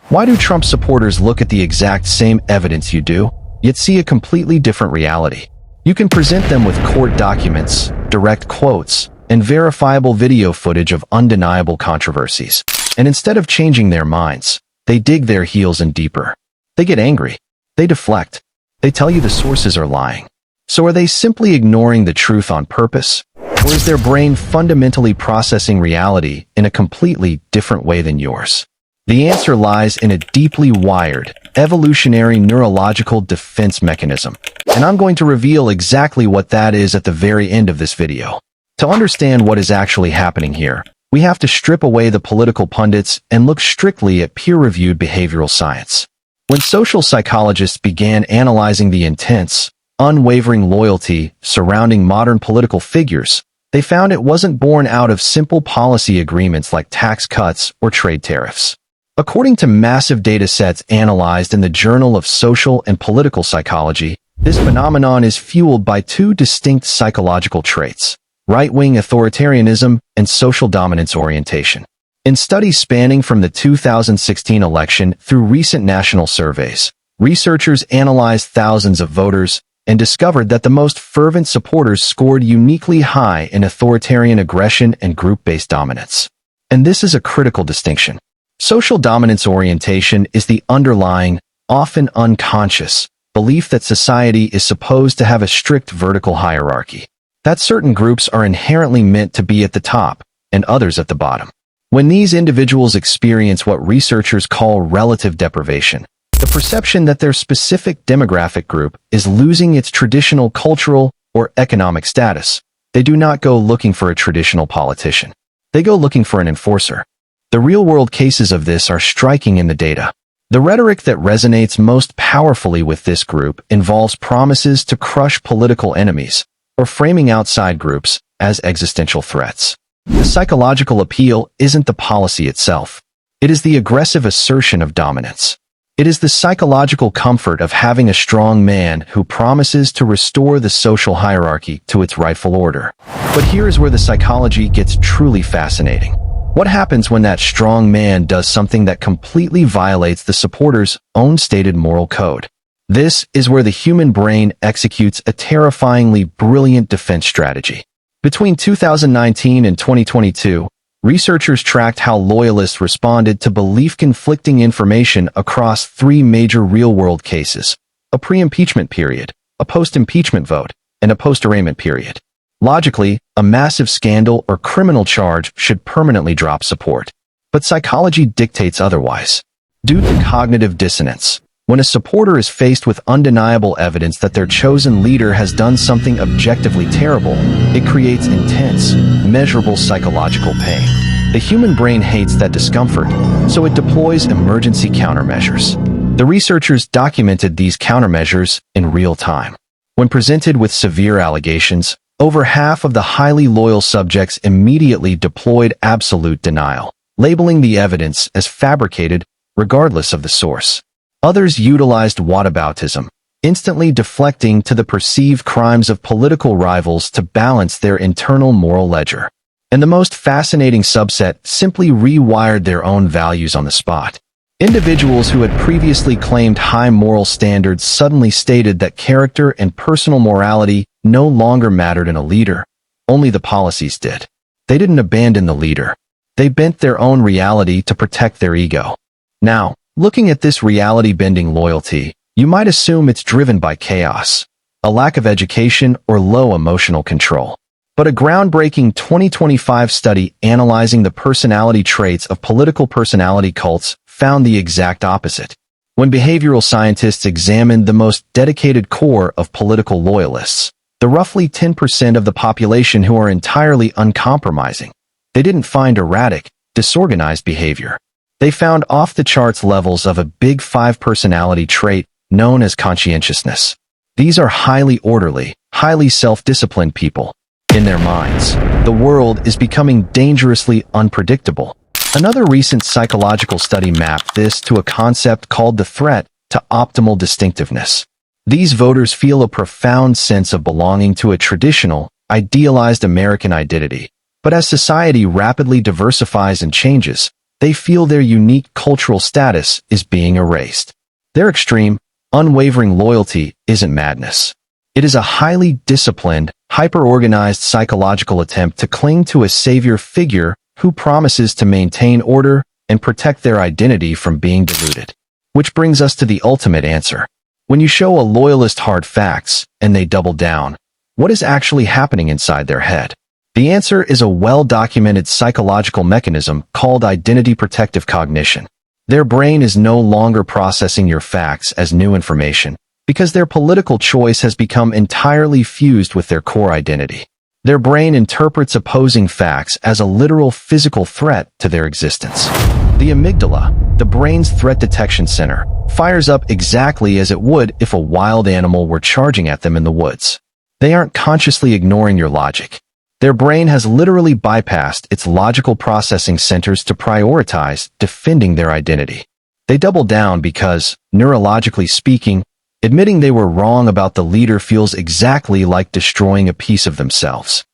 Why do Trump supporters look at the exact same evidence you do, yet see a completely different reality? You can present them with court documents, direct quotes, and verifiable video footage of undeniable controversies. And instead of changing their minds, they dig their heels in deeper. They get angry. They deflect. They tell you the sources are lying. So are they simply ignoring the truth on purpose? Or is their brain fundamentally processing reality in a completely different way than yours? The answer lies in a deeply wired, evolutionary neurological defense mechanism. And I'm going to reveal exactly what that is at the very end of this video. To understand what is actually happening here, we have to strip away the political pundits and look strictly at peer-reviewed behavioral science. When social psychologists began analyzing the intense, unwavering loyalty surrounding modern political figures, they found it wasn't born out of simple policy agreements like tax cuts or trade tariffs. According to massive data sets analyzed in the Journal of Social and Political Psychology, this phenomenon is fueled by two distinct psychological traits: right-wing authoritarianism and social dominance orientation. In studies spanning from the 2016 election through recent national surveys, researchers analyzed thousands of voters and discovered that the most fervent supporters scored uniquely high in authoritarian aggression and group-based dominance. And this is a critical distinction. Social dominance orientation is the underlying, often unconscious, belief that society is supposed to have a strict vertical hierarchy, that certain groups are inherently meant to be at the top and others at the bottom. When these individuals experience what researchers call relative deprivation, the perception that their specific demographic group is losing its traditional cultural or economic status, they do not go looking for a traditional politician. They go looking for an enforcer. The real-world cases of this are striking in the data. The rhetoric that resonates most powerfully with this group involves promises to crush political enemies, or framing outside groups as existential threats. The psychological appeal isn't the policy itself. It is the aggressive assertion of dominance. It is the psychological comfort of having a strong man who promises to restore the social hierarchy to its rightful order. But here is where the psychology gets truly fascinating. What happens when that strong man does something that completely violates the supporter's own stated moral code? This is where the human brain executes a terrifyingly brilliant defense strategy. Between 2019 and 2022, researchers tracked how loyalists responded to belief-conflicting information across three major real-world cases: a pre-impeachment period, a post-impeachment vote, and a post-arraignment period. Logically, a massive scandal or criminal charge should permanently drop support. But psychology dictates otherwise. Due to cognitive dissonance, when a supporter is faced with undeniable evidence that their chosen leader has done something objectively terrible, it creates intense, measurable psychological pain. The human brain hates that discomfort, so it deploys emergency countermeasures. The researchers documented these countermeasures in real time. When presented with severe allegations, over half of the highly loyal subjects immediately deployed absolute denial, labeling the evidence as fabricated regardless of the source. Others utilized whataboutism, instantly deflecting to the perceived crimes of political rivals to balance their internal moral ledger. And the most fascinating subset simply rewired their own values on the spot. Individuals who had previously claimed high moral standards suddenly stated that character and personal morality no longer mattered in a leader, only the policies did. They didn't abandon the leader. They bent their own reality to protect their ego. Now, looking at this reality-bending loyalty, you might assume it's driven by chaos, a lack of education, or low emotional control. But a groundbreaking 2025 study analyzing the personality traits of political personality cults found the exact opposite. When behavioral scientists examined the most dedicated core of political loyalists, the roughly 10% of the population who are entirely uncompromising, they didn't find erratic, disorganized behavior. They found off-the-charts levels of a Big Five personality trait known as conscientiousness. These are highly orderly, highly self-disciplined people. In their minds, the world is becoming dangerously unpredictable. Another recent psychological study mapped this to a concept called the threat to optimal distinctiveness. These voters feel a profound sense of belonging to a traditional, idealized American identity. But as society rapidly diversifies and changes, they feel their unique cultural status is being erased. Their extreme, unwavering loyalty isn't madness. It is a highly disciplined, hyper-organized psychological attempt to cling to a savior figure who promises to maintain order and protect their identity from being diluted. Which brings us to the ultimate answer. When you show a loyalist hard facts, and they double down, what is actually happening inside their head? The answer is a well-documented psychological mechanism called identity protective cognition. Their brain is no longer processing your facts as new information, because their political choice has become entirely fused with their core identity. Their brain interprets opposing facts as a literal physical threat to their existence. The amygdala, the brain's threat detection center, fires up exactly as it would if a wild animal were charging at them in the woods. They aren't consciously ignoring your logic. Their brain has literally bypassed its logical processing centers to prioritize defending their identity. They double down because, neurologically speaking, admitting they were wrong about the leader feels exactly like destroying a piece of themselves.